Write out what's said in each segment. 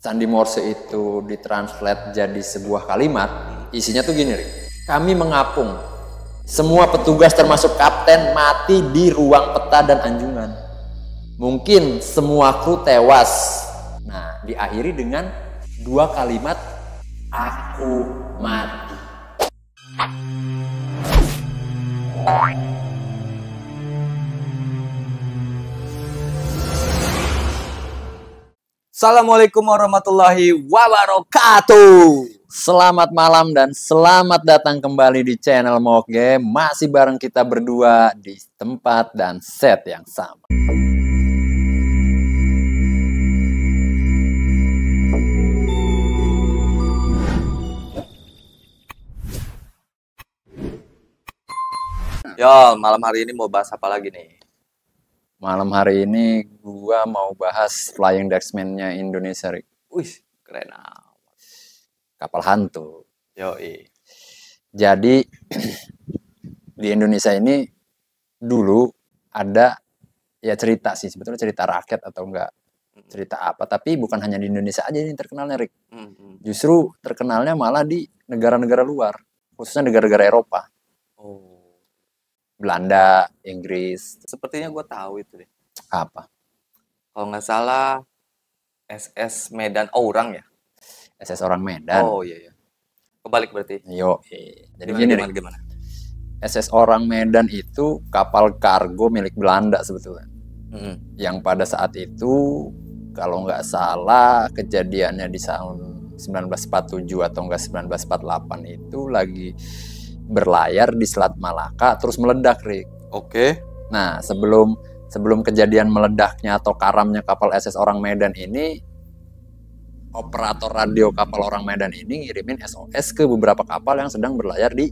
Sandi Morse itu ditranslate jadi sebuah kalimat, isinya tuh gini, Rik. Kami mengapung. Semua petugas termasuk kapten mati di ruang peta dan anjungan. Mungkin semua kru tewas. Nah, diakhiri dengan dua kalimat, aku mati. Assalamualaikum warahmatullahi wabarakatuh. Selamat malam dan selamat datang kembali di channel Mowok Game. Masih bareng kita berdua di tempat dan set yang sama. Yo, malam hari ini mau bahas apa lagi nih? Malam hari ini gua mau bahas Flying Dutchman-nya Indonesia, Rik. Wih, keren amat. Kapal hantu. Yoi. Jadi di Indonesia ini dulu ada ya cerita sih, sebetulnya cerita rakyat atau enggak cerita apa, tapi bukan hanya di Indonesia aja yang terkenalnya, Rik. Justru terkenalnya malah di negara-negara luar, khususnya negara-negara Eropa. Oh, Belanda, Inggris, sepertinya gue tahu itu deh. apa? Kalau nggak salah SS Medan Orang ya? SS Orang Medan. Oh iya iya. Kebalik berarti. Yo, jadi Gimana, gini, gimana, Rik. gimana? SS Orang Medan itu kapal kargo milik Belanda sebetulnya. Yang pada saat itu kalau nggak salah kejadiannya di tahun 1947 atau enggak 1948 itu lagi berlayar di Selat Malaka terus meledak, Rik. Oke. Nah, sebelum kejadian meledaknya atau karamnya kapal SS Orang Medan ini, operator radio kapal Orang Medan ini ngirimin SOS ke beberapa kapal yang sedang berlayar di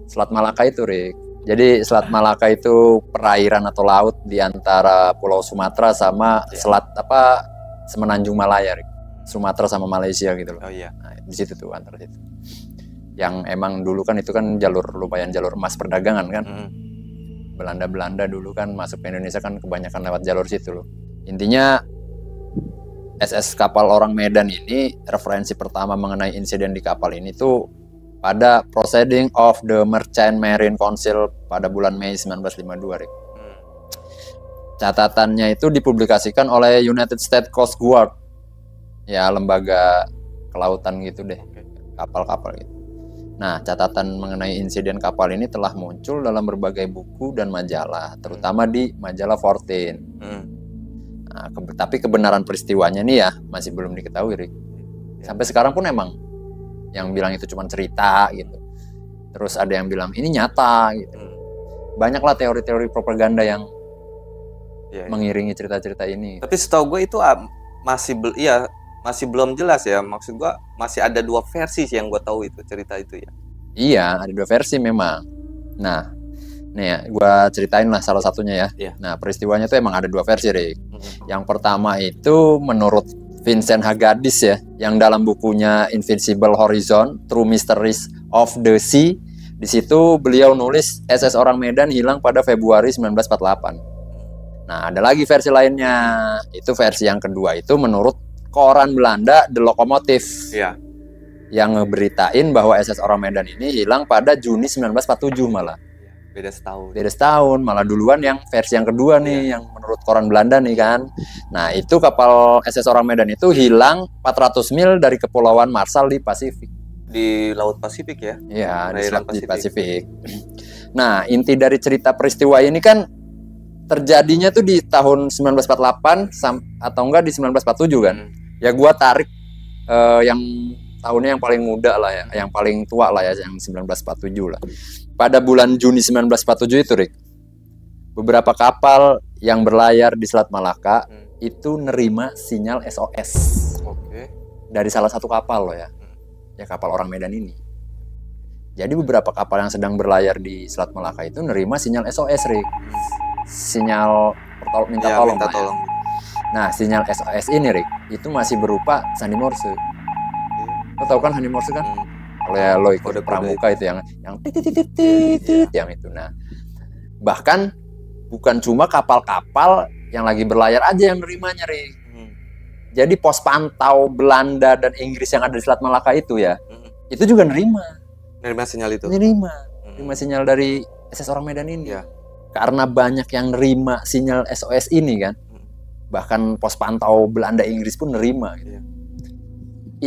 Selat Malaka itu, Rik. Jadi Selat Malaka itu perairan atau laut di antara Pulau Sumatera sama Semenanjung Malaya, Rik. Sumatera sama Malaysia gitu loh. Oh iya. Nah, di situ tuh antara situ. Yang emang dulu kan itu kan lumayan jalur emas perdagangan kan. Belanda dulu kan masuk ke Indonesia kan kebanyakan lewat jalur situ loh. Intinya SS kapal Orang Medan ini, referensi pertama mengenai insiden di kapal ini tuh pada Proceeding of the Merchant Marine Council pada bulan Mei 1952, Rik. Catatannya itu dipublikasikan oleh United States Coast Guard. Ya, lembaga kelautan gitu deh. Kapal-kapal gitu. Nah, catatan mengenai insiden kapal ini telah muncul dalam berbagai buku dan majalah, terutama di majalah Fortin. Nah, tapi kebenaran peristiwanya nih ya masih belum diketahui, Rik. Sampai sekarang pun emang yang bilang itu cuma cerita gitu. Terus ada yang bilang ini nyata gitu. Banyaklah teori-teori propaganda yang mengiringi cerita-cerita ini. Tapi setahu gue itu masih belum jelas ya. Maksud gue masih ada dua versi sih yang gue tahu itu cerita itu ya. Iya, ada dua versi memang. Nah, nih ya, gue ceritain lah salah satunya ya. Iya. Nah, peristiwanya tuh emang ada dua versi, Rik. Yang pertama itu menurut Vincent Haggadis ya, yang dalam bukunya Invincible Horizon, True Mysteries of the Sea, di situ beliau nulis SS Orang Medan hilang pada Februari 1948. Nah, ada lagi versi lainnya. Itu versi yang kedua itu menurut koran Belanda The Lokomotif. Iya. Yang ngeberitain bahwa SS Orang Medan ini hilang pada Juni 1947 malah. Beda setahun, malah duluan yang versi yang kedua nih, yang menurut koran Belanda nih kan. Nah, itu kapal SS Orang Medan itu hilang 400 mil dari Kepulauan Marshall di Pasifik. Di Laut Pasifik ya? Iya, di Pasifik. Pasifik. Nah, inti dari cerita peristiwa ini kan terjadinya tuh di tahun 1948 atau enggak di 1947 kan. Ya gua tarik yang tahunnya yang paling muda lah ya, yang paling tua lah ya, yang 1947 lah. Pada bulan Juni 1947 itu, Rik, beberapa kapal yang berlayar di Selat Malaka itu nerima sinyal SOS. Oke. Dari salah satu kapal loh ya. Ya kapal Orang Medan ini. Jadi beberapa kapal yang sedang berlayar di Selat Malaka itu nerima sinyal SOS, Rik. Sinyal minta tolong. Minta tolong. Nah, sinyal SOS ini, Rik, itu masih berupa Sandi Morse. Lo tau kan Sandi Morse kan? Oleh lo ikut pramuka itu yang titit yang itu. Nah, bahkan bukan cuma kapal-kapal yang lagi berlayar aja yang nerimanya, Rik. Jadi pos pantau Belanda dan Inggris yang ada di Selat Malaka itu ya, itu juga nerima sinyal itu. nerima sinyal dari SS Orang Medan ini. Ya. Karena banyak yang nerima sinyal SOS ini kan, bahkan pos pantau Belanda Inggris pun nerima. Gitu. Iya.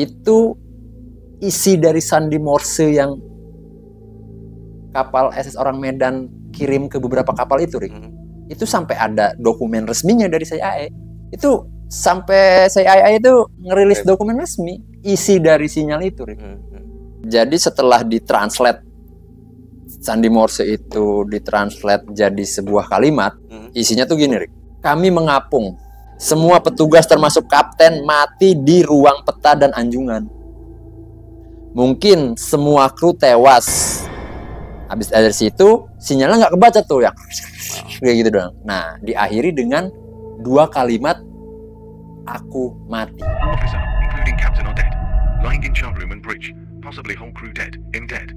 Itu isi dari sandi Morse yang kapal SS Orang Medan kirim ke beberapa kapal itu, Rick. Itu sampai ada dokumen resminya dari CIA. Itu sampai CIA itu ngerilis dokumen resmi isi dari sinyal itu, Rick. Jadi setelah ditranslate sandi Morse itu ditranslate jadi sebuah kalimat, isinya tuh gini, Rick. Kami mengapung. Semua petugas termasuk kapten mati di ruang peta dan anjungan. Mungkin semua kru tewas. Habis dari situ sinyalnya nggak kebaca tuh ya, kayak gitu doang. Nah, diakhiri dengan 2 kalimat, aku mati. Officer, including captain, are dead. Lying in chart room and bridge. Possibly whole crew dead. In dead.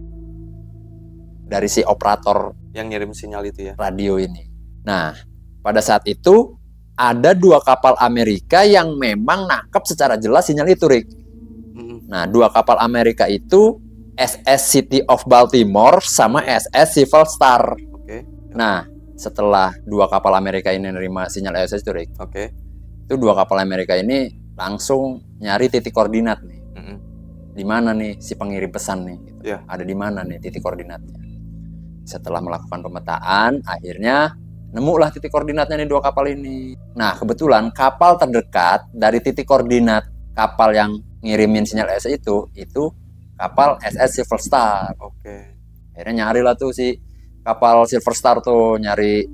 Dari si operator Yang ngirim sinyal itu ya. radio ini. Nah, pada saat itu ada 2 kapal Amerika yang memang nangkep secara jelas sinyal itu, Rick. Nah, 2 kapal Amerika itu SS City of Baltimore sama SS Civil Star. Oke. Nah, setelah 2 kapal Amerika ini nerima sinyal SOS itu, Rick, Oke. itu 2 kapal Amerika ini langsung nyari titik koordinat nih. Di mana nih si pengirim pesan nih? Gitu. Iya. Ada di mana nih titik koordinatnya? Setelah melakukan pemetaan, akhirnya nemulah titik koordinatnya nih 2 kapal ini. Nah, kebetulan kapal terdekat dari titik koordinat kapal yang ngirimin sinyal SOS itu kapal SS Silver Star. Oke. Akhirnya nyari lah tuh si kapal Silver Star tuh, nyari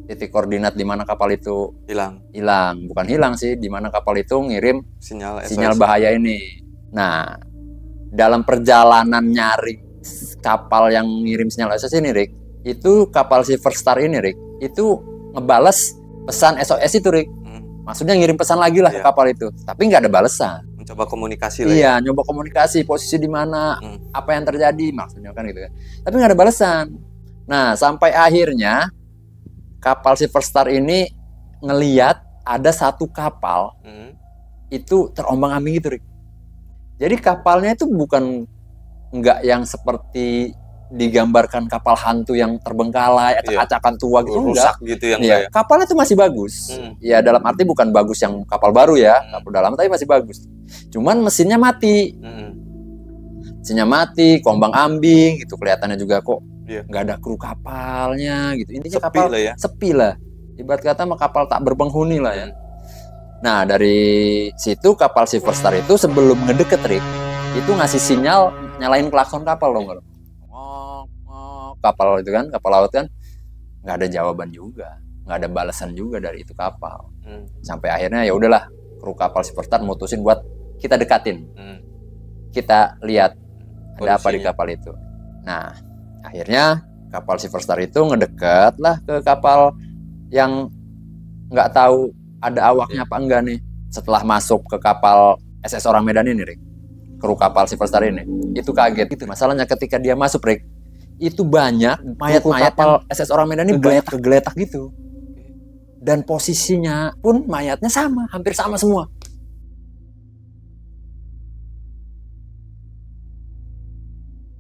titik koordinat di mana kapal itu hilang. Bukan hilang sih, di mana kapal itu ngirim sinyal bahaya ini. Nah, dalam perjalanan nyari kapal yang ngirim sinyal SOS ini, Rick, itu kapal Silver Star ini, Rick, itu ngebales pesan SOS itu, Rick. Maksudnya ngirim pesan lagi lah ke kapal itu, tapi nggak ada balesan. Mencoba komunikasi lah. Iya, nyoba komunikasi, posisi di mana, apa yang terjadi, maksudnya kan gitu kan. Tapi nggak ada balesan. Nah, sampai akhirnya kapal Silver Star ini ngeliat ada 1 kapal itu terombang-ambing gitu, Rick. Jadi kapalnya itu bukan nggak yang seperti digambarkan kapal hantu yang terbengkalai, acak-acakan tua gitu, rusak gitu yang ya. Kapalnya itu masih bagus. Ya, dalam arti bukan bagus yang kapal baru ya, kapal dalam, tapi masih bagus. Cuman mesinnya mati. Mesinnya mati, kombang-ambing gitu, kelihatannya juga kok nggak ada kru kapalnya gitu. Intinya sepi kapal lah ya. Sepi lah. Ibarat kata mah kapal tak berpenghuni lah ya. Nah, dari situ kapal Silver Star itu sebelum ngedeket, Rick, itu ngasih sinyal nyalain klakson kapal dong. Kapal itu kan, kapal laut kan, nggak ada jawaban juga, nggak ada balasan juga dari itu kapal. Sampai akhirnya ya udahlah, kru kapal Silver Star mutusin buat kita dekatin, kita lihat ada apa di kapal itu. Nah, akhirnya kapal Silver Star itu ngedeket lah ke kapal yang nggak tahu ada awaknya apa enggak nih. Setelah masuk ke kapal SS Orang Medan ini, Rick, kru kapal Silver Star ini, itu kaget gitu. Masalahnya ketika dia masuk, Rick, itu banyak mayat-mayat kapal SS Orang Medan ini geletak gitu. Dan posisinya pun mayatnya sama, hampir sama semua.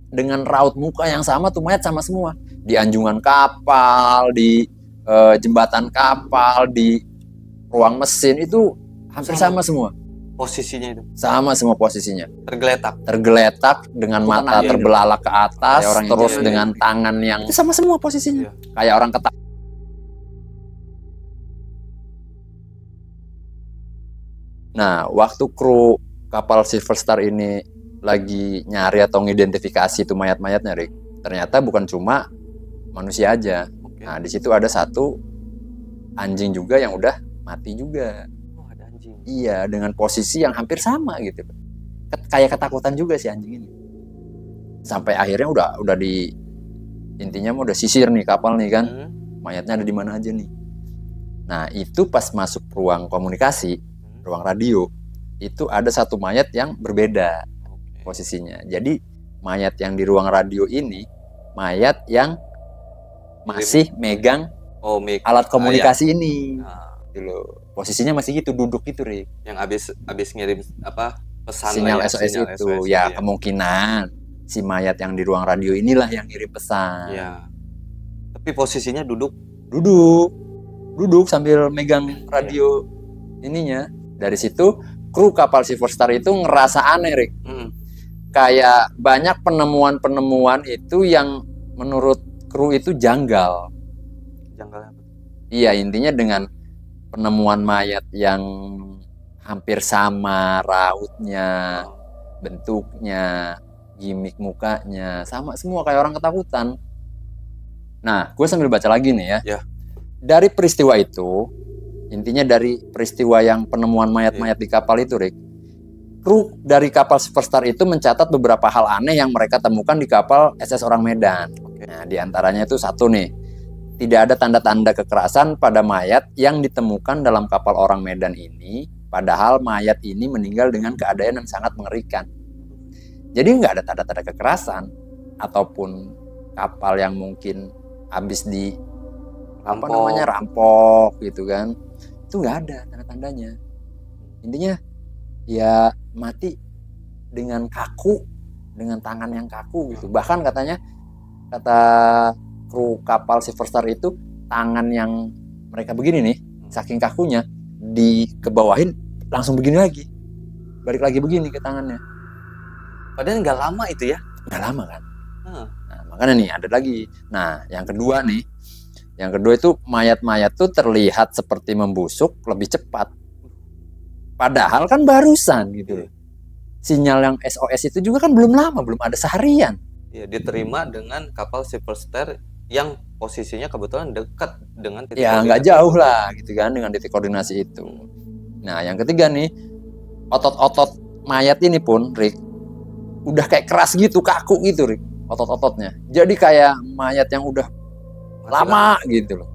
Dengan raut muka yang sama tuh mayat sama semua. Di anjungan kapal, di jembatan kapal, di ruang mesin itu hampir sama semua. Posisinya itu sama semua posisinya. Tergeletak dengan mata terbelalak ke atas, orang terus dengan tangan yang itu sama semua posisinya. Kayak orang ketawa. Nah, waktu kru kapal Silver Star ini lagi nyari atau ngidentifikasi itu mayat-mayatnya, Rick, ternyata bukan cuma manusia aja. Nah, di situ ada 1 anjing juga yang udah mati juga. Ada anjing. Iya, dengan posisi yang hampir sama gitu. Kayak ketakutan juga si anjing ini. Sampai akhirnya udah di intinya mau udah sisir nih kapal nih kan. Mayatnya ada di mana aja nih. Nah, itu pas masuk ruang komunikasi, ruang radio, itu ada 1 mayat yang berbeda posisinya. Jadi mayat yang di ruang radio ini mayat yang masih megang alat komunikasi ini. Gitu loh. Posisinya masih gitu, duduk gitu, Rik. Yang habis ngirim apa pesan Sinyal lah ya, SOS sinyal itu. SOS Ya, itu kemungkinan si mayat yang di ruang radio inilah yang ngirim pesan. ya. Tapi posisinya duduk. Duduk sambil megang radio ininya. Dari situ kru kapal Silver Star itu ngerasa aneh, Rik. Kayak banyak penemuan-penemuan itu yang menurut kru itu janggal. Janggalnya apa? Iya, intinya dengan penemuan mayat yang hampir sama rautnya, bentuknya, gimik mukanya, sama semua kayak orang ketakutan. Nah, gue sambil baca lagi nih ya. Ya. Dari peristiwa itu, intinya dari peristiwa yang penemuan mayat-mayat di kapal itu, Rick, kru dari kapal Superstar itu mencatat beberapa hal aneh yang mereka temukan di kapal SS Orang Medan. Nah, diantaranya itu satu nih, tidak ada tanda-tanda kekerasan pada mayat yang ditemukan dalam kapal Orang Medan ini, padahal mayat ini meninggal dengan keadaan yang sangat mengerikan. Jadi nggak ada tanda-tanda kekerasan, ataupun kapal yang mungkin habis di rampok gitu kan, itu nggak ada tanda-tandanya. Intinya ya mati dengan kaku, dengan tangan yang kaku gitu. Bahkan katanya, kata kru kapal Silver Star itu, tangan yang mereka begini nih, saking kakunya, dikebawahin langsung begini lagi, balik lagi begini ke tangannya. Padahal nggak lama itu ya? Nggak lama kan? Nah, makanya nih ada lagi. Nah, yang kedua itu mayat-mayat tuh terlihat seperti membusuk lebih cepat. Padahal kan barusan gitu. Sinyal yang SOS itu juga kan belum lama, belum ada seharian. Ya, diterima dengan kapal Silver Star yang posisinya kebetulan dekat dengan titik ya nggak jauh lah gitu kan dengan titik koordinasi itu. Nah, yang ketiga nih, otot-otot mayat ini pun, Rick, udah kayak keras gitu, kaku gitu, Rick, otot-ototnya. Jadi kayak mayat yang udah lama gitu loh.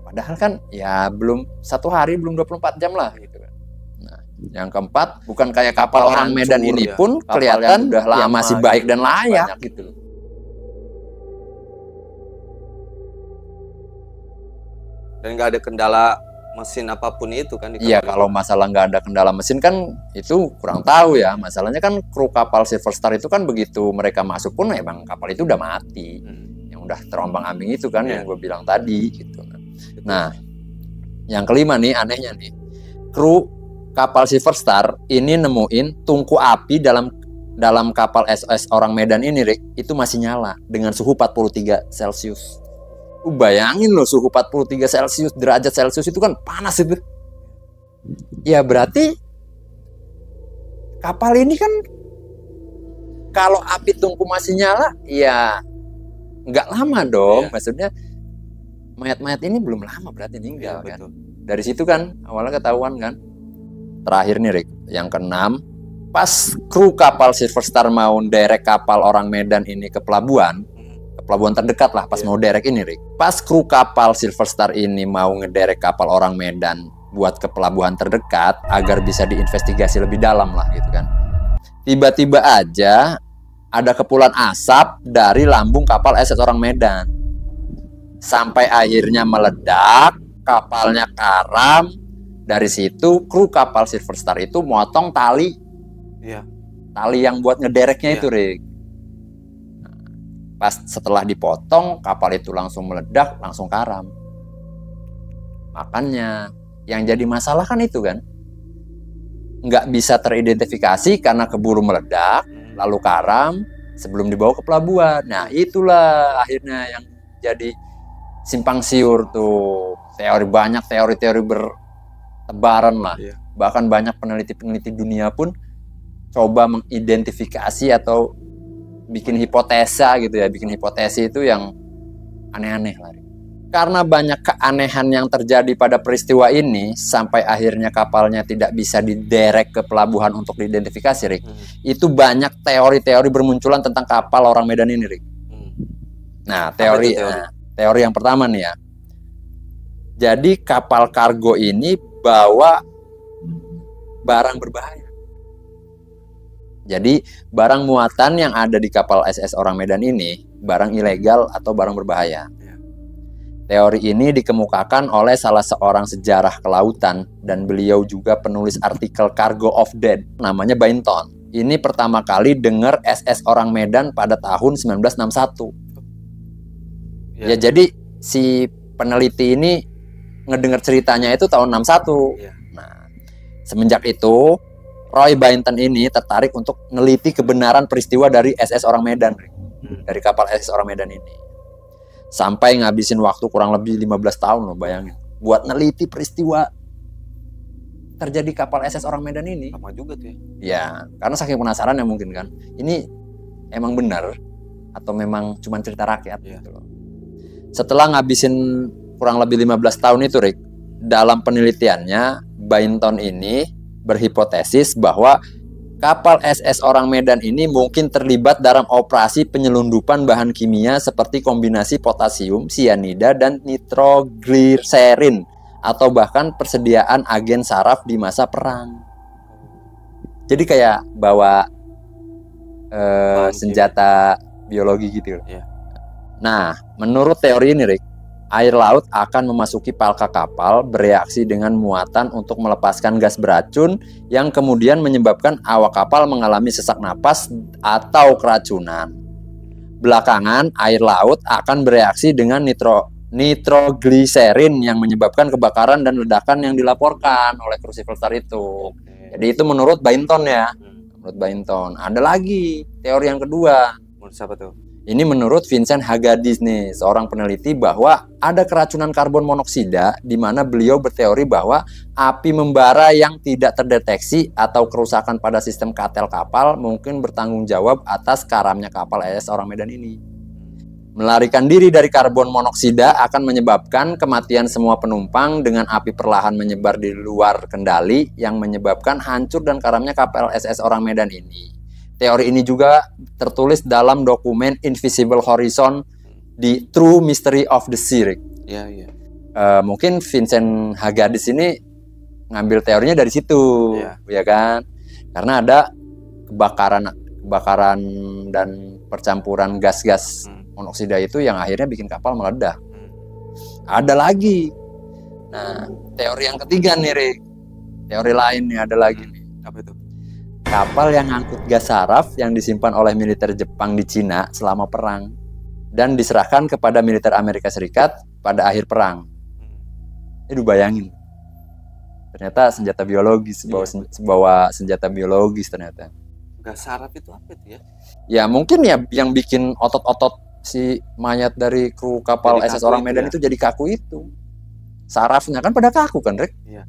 Padahal kan ya belum 1 hari, belum 24 jam lah gitu kan. Nah, yang keempat, bukan kayak kapal Orang Medan ini pun kelihatan udah lama, masih baik dan layak gitu loh. Dan nggak ada kendala mesin apapun itu kan? Iya, kalau masalah nggak ada kendala mesin kan itu kurang tahu ya. Masalahnya kan kru kapal Silver Star itu kan begitu mereka masuk pun emang kapal itu udah mati, yang udah terombang-ambing itu kan yang gue bilang tadi gitu. Nah, yang kelima nih anehnya nih, kru kapal Silver Star ini nemuin tungku api dalam kapal SOS Orang Medan ini, Rick, itu masih nyala dengan suhu 43 Celcius. Bayangin loh, suhu 43 Celcius, derajat Celcius itu kan panas itu. Ya berarti kapal ini kan kalau api tungku masih nyala, ya nggak lama dong. Maksudnya mayat-mayat ini belum lama berarti meninggal kan. Betul. Dari situ kan awalnya ketahuan kan. Terakhir nih, Rick, yang keenam, pas kru kapal Silver Star mau derek kapal Orang Medan ini ke pelabuhan terdekat lah, pas mau derek ini, Rick. Pas kru kapal Silver Star ini mau ngederek kapal Orang Medan buat ke pelabuhan terdekat agar bisa diinvestigasi lebih dalam lah gitu kan. Tiba-tiba aja ada kepulan asap dari lambung kapal SS Orang Medan. Sampai akhirnya meledak, kapalnya karam. Dari situ kru kapal Silver Star itu motong tali. Tali yang buat ngedereknya itu, Rick. Pas setelah dipotong, kapal itu langsung meledak, langsung karam. Makanya yang jadi masalah kan itu kan, nggak bisa teridentifikasi karena keburu meledak, lalu karam sebelum dibawa ke pelabuhan. Nah, itulah akhirnya yang jadi simpang siur tuh. Banyak teori-teori bertebaran lah. Bahkan banyak peneliti-peneliti dunia pun coba mengidentifikasi atau bikin hipotesa gitu ya, bikin hipotesis itu yang aneh-aneh lah. Karena banyak keanehan yang terjadi pada peristiwa ini, sampai akhirnya kapalnya tidak bisa diderek ke pelabuhan untuk diidentifikasi, Rick. Itu banyak teori-teori bermunculan tentang kapal Orang Medan ini, Rick. Nah, teori yang pertama nih ya. Jadi kapal kargo ini bawa barang berbahaya. Jadi barang muatan yang ada di kapal SS Orang Medan ini barang ilegal atau barang berbahaya. Teori ini dikemukakan oleh salah seorang sejarah kelautan dan beliau juga penulis artikel Cargo of Death, namanya Bainton. Ini pertama kali dengar SS orang Medan pada tahun 1961. Ya, jadi si peneliti ini ngedengar ceritanya itu tahun 61. Ya. Nah, semenjak itu Roy Bainton ini tertarik untuk meneliti kebenaran peristiwa dari SS orang Medan, dari kapal SS orang Medan ini. Sampai ngabisin waktu kurang lebih 15 tahun loh, bayangin, buat neliti peristiwa terjadi kapal SS orang Medan ini. Lama juga tuh ya. Ya, karena saking penasaran ya mungkin kan. Ini emang benar atau memang cuma cerita rakyat gitu loh. Setelah ngabisin kurang lebih 15 tahun itu, Rick, dalam penelitiannya Bainton ini berhipotesis bahwa kapal SS orang Medan ini mungkin terlibat dalam operasi penyelundupan bahan kimia seperti kombinasi potasium, sianida, dan nitrogliserin, atau bahkan persediaan agen saraf di masa perang. Jadi kayak bawa senjata biologi gitu. Iya. Nah, menurut teori ini, Rick, air laut akan memasuki palka kapal bereaksi dengan muatan untuk melepaskan gas beracun yang kemudian menyebabkan awak kapal mengalami sesak napas atau keracunan. Belakangan, air laut akan bereaksi dengan nitrogliserin yang menyebabkan kebakaran dan ledakan yang dilaporkan oleh Crucible Star itu. Jadi itu menurut Bainton ya. Menurut Bainton. Ada lagi teori yang kedua. Menurut siapa tuh? Ini menurut Vincent Haggadis nih, seorang peneliti, bahwa ada keracunan karbon monoksida, di mana beliau berteori bahwa api membara yang tidak terdeteksi atau kerusakan pada sistem katel kapal mungkin bertanggung jawab atas karamnya kapal SS orang Medan ini. Melarikan diri dari karbon monoksida akan menyebabkan kematian semua penumpang dengan api perlahan menyebar di luar kendali yang menyebabkan hancur dan karamnya kapal SS orang Medan ini. Teori ini juga tertulis dalam dokumen Invisible Horizon di True Mystery of the Sea. Iya, iya. Mungkin Vincent Haggadis ini ngambil teorinya dari situ, ya kan? Karena ada kebakaran dan percampuran gas-gas monoksida itu yang akhirnya bikin kapal meledak. Ada lagi. Nah, teori yang ketiga nih, Rick. Teori lain nih, ada lagi nih. Apa itu? Kapal yang ngangkut gas saraf yang disimpan oleh militer Jepang di Cina selama perang dan diserahkan kepada militer Amerika Serikat pada akhir perang. Itu bayangin, ternyata senjata biologis, bawa senjata biologis ternyata. Gas saraf itu apa itu ya? Ya mungkin ya yang bikin otot-otot si mayat dari kru kapal SS orang Medan itu jadi kaku itu. Sarafnya kan pada kaku kan, Rick? Iya.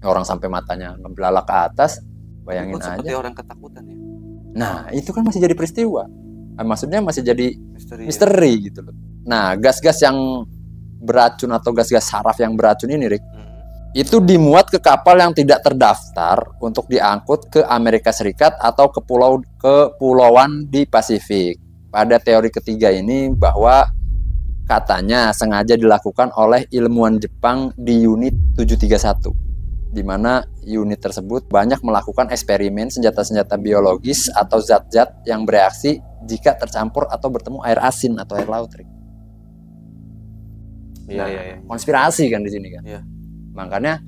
Orang sampai matanya ngebelalak ke atas. Bayangin aja. Seperti orang ketakutan ya. Nah, itu kan masih jadi peristiwa. Maksudnya masih jadi misteri gitu loh. Nah, gas-gas yang beracun atau gas-gas saraf yang beracun ini, Rick, itu dimuat ke kapal yang tidak terdaftar untuk diangkut ke Amerika Serikat atau ke kepulauan di Pasifik. Pada teori ketiga ini bahwa katanya sengaja dilakukan oleh ilmuwan Jepang di unit 731. Di mana unit tersebut banyak melakukan eksperimen senjata-senjata biologis atau zat-zat yang bereaksi jika tercampur atau bertemu air asin atau air laut. Iya. Konspirasi kan di sini kan. Iya. Makanya,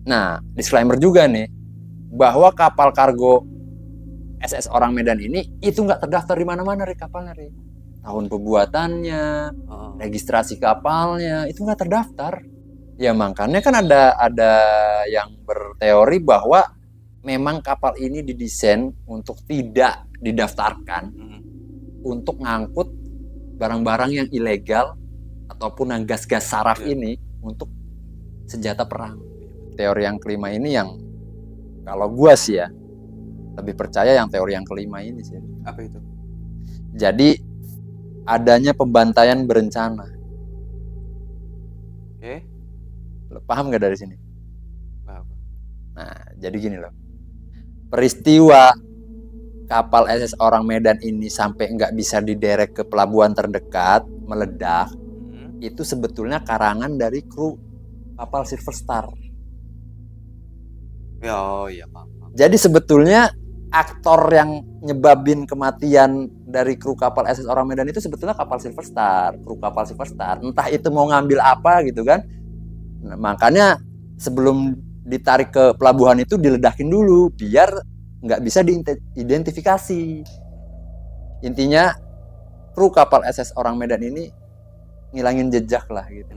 nah disclaimer juga nih bahwa kapal kargo SS orang Medan ini itu nggak terdaftar di mana-mana, Rick, kapalnya, Rick. Tahun pembuatannya, registrasi kapalnya itu nggak terdaftar. Ya makanya kan ada yang berteori bahwa memang kapal ini didesain untuk tidak didaftarkan, untuk ngangkut barang-barang yang ilegal ataupun yang gas-gas saraf ini untuk senjata perang. Teori yang kelima ini yang kalau gua sih ya lebih percaya yang teori yang kelima ini sih. Apa itu? Jadi adanya pembantaian berencana. Oke. Lo paham nggak dari sini? Paham. Nah, jadi gini loh. Peristiwa kapal SS orang Medan ini sampai nggak bisa diderek ke pelabuhan terdekat, meledak, itu sebetulnya karangan dari kru kapal Silver Star. Oh iya, paham. Jadi sebetulnya aktor yang nyebabin kematian dari kru kapal SS Orang Medan itu sebetulnya kapal Silver Star, kru kapal Silver Star. Entah itu mau ngambil apa gitu kan. Nah, makanya sebelum ditarik ke pelabuhan itu diledakin dulu biar nggak bisa diidentifikasi. Intinya kru kapal SS Orang Medan ini ngilangin jejak lah gitu.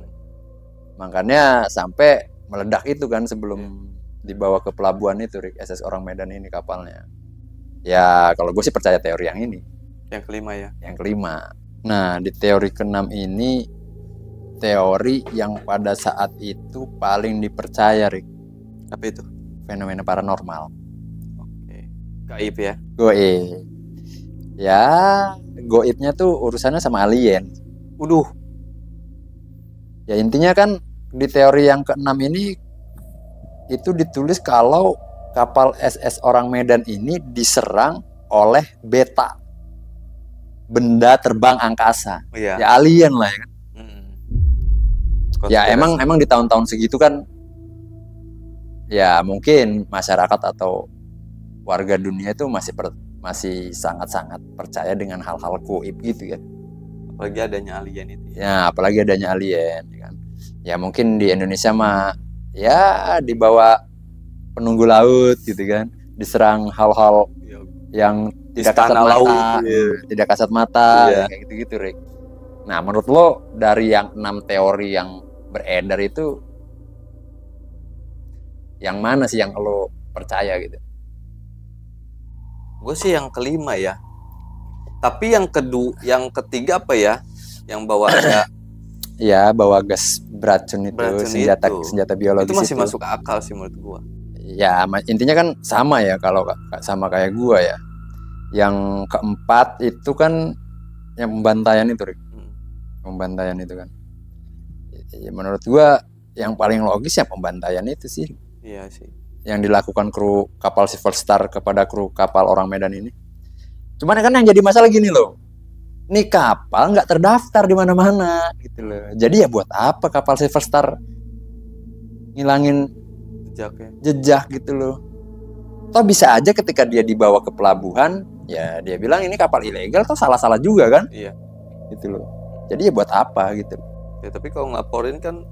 Makanya sampai meledak itu kan sebelum dibawa ke pelabuhan itu, Rick, SS Orang Medan ini kapalnya. Ya kalau gue sih percaya teori yang ini. Yang kelima ya. Yang kelima. Nah di teori keenam ini teori yang pada saat itu paling dipercaya, Rick. Apa itu? Fenomena paranormal. Oke. Gaib ya. Goib. Ya goibnya tuh urusannya sama alien. Uduh. Ya intinya kan di teori yang keenam ini itu ditulis kalau kapal SS Orang Medan ini diserang oleh beta, benda terbang angkasa. Iya. Ya alien lah ya kan. Ya Konspirasi. emang di tahun-tahun segitu kan ya mungkin masyarakat atau warga dunia itu masih sangat-sangat percaya dengan hal-hal goib gitu ya. Apalagi adanya alien itu. Ya apalagi adanya alien ya kan. Ya mungkin di Indonesia mah ya dibawa penunggu laut gitu kan, diserang hal-hal yang tidak kasat Istana laut, mata, iya. tidak kasat mata, Iya. kayak gitu-gitu, Rick. Nah, menurut lo dari yang 6 teori yang beredar itu, yang mana sih yang lo percaya gitu? Gue sih yang kelima ya. Tapi yang ketiga apa ya? Yang bawa ada Ya, bawa gas beracun itu, Beracun senjata biologis itu masih itu. masuk akal sih menurut gue. Ya, intinya kan sama ya kalau sama kayak gua ya. Yang keempat itu kan yang pembantaian itu, Rick. Pembantaian itu kan. Ya, menurut gua yang paling logis ya pembantaian itu sih. Iya sih. Yang dilakukan kru kapal Silver Star kepada kru kapal Orang Medan ini. Cuman kan yang jadi masalah gini loh. Nih kapal nggak terdaftar di mana-mana gitu loh. Jadi ya buat apa kapal Silver Star ngilangin jejak gitu loh. Toh bisa aja ketika dia dibawa ke pelabuhan, ya dia bilang ini kapal ilegal, toh salah-salah juga kan? Iya. Gitu loh. Jadi ya buat apa gitu. Ya tapi kalau ngelaporin kan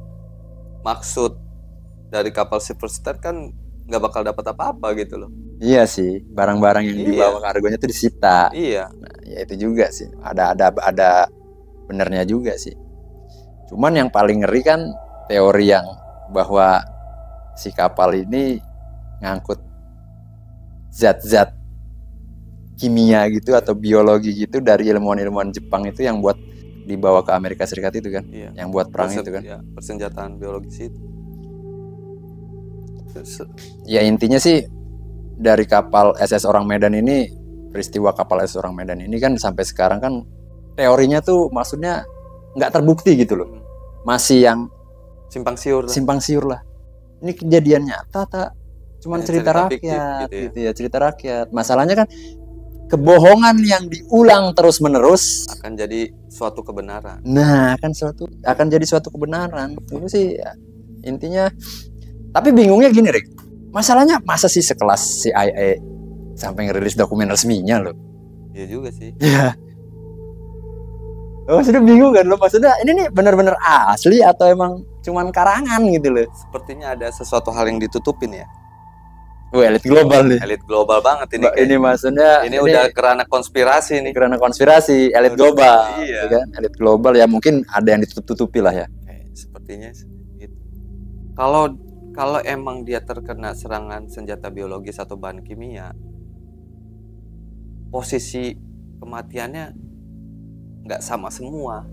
maksud dari kapal Silver Star kan nggak bakal dapat apa-apa gitu loh. Iya sih, barang-barang yang dibawa kargonya tuh disita. Iya. Nah, ya itu juga sih. Ada benernya juga sih. Cuman yang paling ngeri kan teori yang bahwa si kapal ini ngangkut zat-zat kimia gitu atau biologi gitu dari ilmuwan-ilmuwan Jepang itu yang buat dibawa ke Amerika Serikat itu kan, yang buat perang itu kan. Ya, persenjataan biologis itu. Ya intinya sih dari kapal SS Orang Medan ini, peristiwa kapal SS Orang Medan ini kan sampai sekarang kan teorinya tuh maksudnya nggak terbukti gitu loh, masih yang simpang siur lah. Ini kejadian nyata tak cuman cerita rakyat gitu ya, cerita rakyat. Masalahnya kan kebohongan yang diulang terus-menerus akan jadi suatu kebenaran. Nah, akan jadi suatu kebenaran. Itu sih ya, intinya. Tapi bingungnya gini, Rick. Masalahnya masa sih sekelas CIA sampai ngerilis dokumen resminya loh. Iya juga sih. Iya. Maksudnya bingung kan lo, maksudnya ini nih benar-benar asli atau emang cuman karangan gitu loh. Sepertinya ada sesuatu hal yang ditutupin ya. Elit global nih. Elit global banget ini. Ini maksudnya ini udah kerana konspirasi nih. Kerana konspirasi, elit global. Iya. Kan? Elit global ya mungkin ada yang ditutup-tutupi lah ya. Sepertinya gitu. Kalau emang dia terkena serangan senjata biologis atau bahan kimia, posisi kematiannya nggak sama semua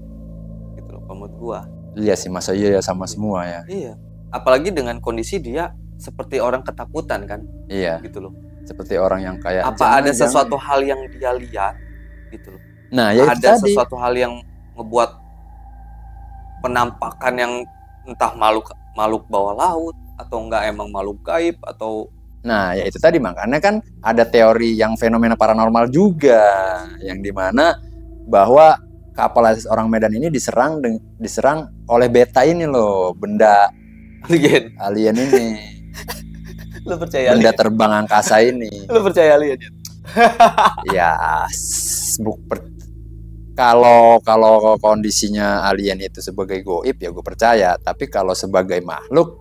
gitu loh menurut gua. Iya sih, masa iya ya sama semua ya. Iya, apalagi dengan kondisi dia seperti orang ketakutan kan. Iya gitu loh, seperti orang yang kayak apa ada sesuatu hal yang dia lihat gitu loh. Nah ya ada tadi. Sesuatu hal yang ngebuat penampakan yang entah makhluk bawah laut atau enggak emang makhluk gaib atau. Nah ya itu tadi, makanya kan ada teori yang fenomena paranormal juga, yang dimana bahwa kapal SS Orang Medan ini diserang oleh beta ini loh, benda alien ini. Lu percaya benda alien? terbang angkasa ini. Lu percaya alien? Ya, kalau kondisinya alien itu sebagai goib ya gue percaya. Tapi kalau sebagai makhluk,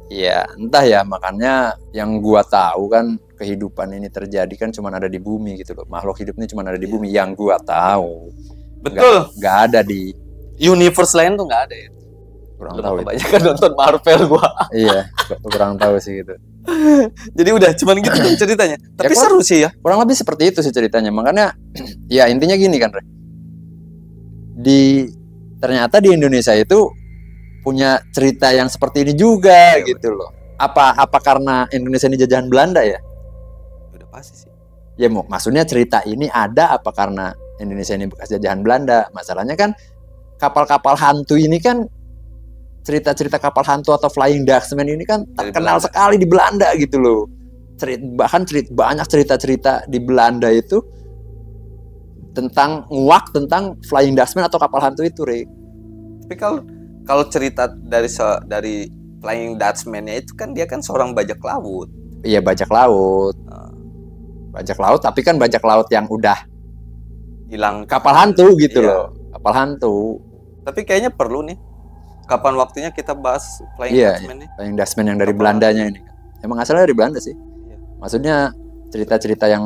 ya entah ya. Makanya yang gue tahu kan kehidupan ini terjadi kan cuma ada di bumi gitu loh. Makhluk hidup ini cuma ada di bumi yang gue tahu. Betul. Nggak ada di Universe lain tuh nggak ada ya. kurang Lu tahu itu. kebanyakan nonton Marvel gua. Iya, kurang tahu sih gitu. Jadi udah cuman gitu dong ceritanya. Tapi Ya, seru sih ya. Kurang lebih seperti itu sih ceritanya. Makanya ya intinya gini kan, Re. Ternyata di Indonesia itu punya cerita yang seperti ini juga Iya, gitu loh. Apa karena Indonesia ini jajahan Belanda ya? Udah pasti sih. Ya maksudnya cerita ini ada apa karena Indonesia ini bekas jajahan Belanda? Masalahnya kan kapal-kapal hantu ini kan, cerita-cerita kapal hantu atau Flying Dutchman ini kan Dari terkenal Belanda. sekali di Belanda gitu loh. Banyak cerita-cerita di Belanda itu tentang tentang Flying Dutchman atau kapal hantu itu, Re. Tapi kalau cerita dari Flying Dutchman-nya itu kan dia kan seorang bajak laut. Iya, bajak laut. Bajak laut, tapi kan bajak laut yang udah Hilang kapal hantu gitu Iya. loh. Kapal hantu. Tapi kayaknya perlu nih. Kapan waktunya kita bahas Flying Iya, Dutchman nih? Flying Dutchman yang dari Kapal Belandanya ini. Emang asalnya dari Belanda sih. Iya. Maksudnya cerita-cerita yang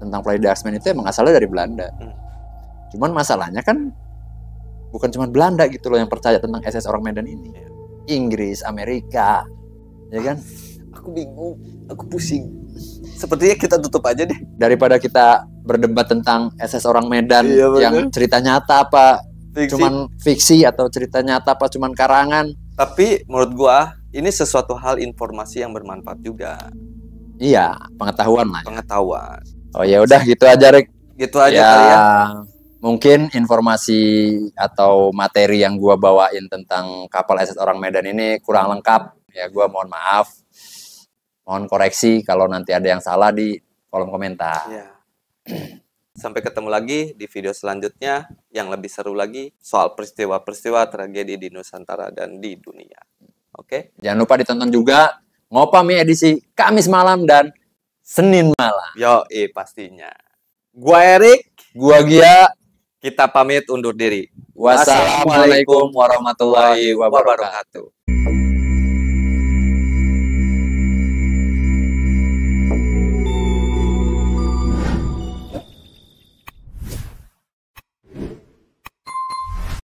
tentang Flying Dutchman itu emang asalnya dari Belanda. Cuman masalahnya kan bukan cuma Belanda gitu loh yang percaya tentang SS orang Medan ini. Iya. Inggris, Amerika, ya kan? Aku bingung, aku pusing. Sepertinya kita tutup aja deh. Daripada kita berdebat tentang SS orang Medan Iya, bener. yang cerita nyata apa Fiksi. cuman fiksi atau cerita nyata apa cuman karangan. Tapi menurut gua ini sesuatu hal informasi yang bermanfaat juga, Iya, pengetahuan lah. pengetahuan. Oh ya udah gitu aja, Rek. Gitu aja Ya, kali ya. mungkin informasi atau materi yang gua bawain tentang kapal SS orang Medan ini kurang lengkap. Ya gua mohon maaf. Mohon koreksi kalau nanti ada yang salah di kolom komentar. Ya. Sampai ketemu lagi di video selanjutnya yang lebih seru lagi soal peristiwa-peristiwa tragedi di Nusantara dan di dunia. Oke? Jangan lupa ditonton juga Ngopami edisi Kamis malam dan Senin malam. Yo, pastinya. Gua Erik, Gua Gia. kita pamit undur diri. Wassalamualaikum warahmatullahi wabarakatuh.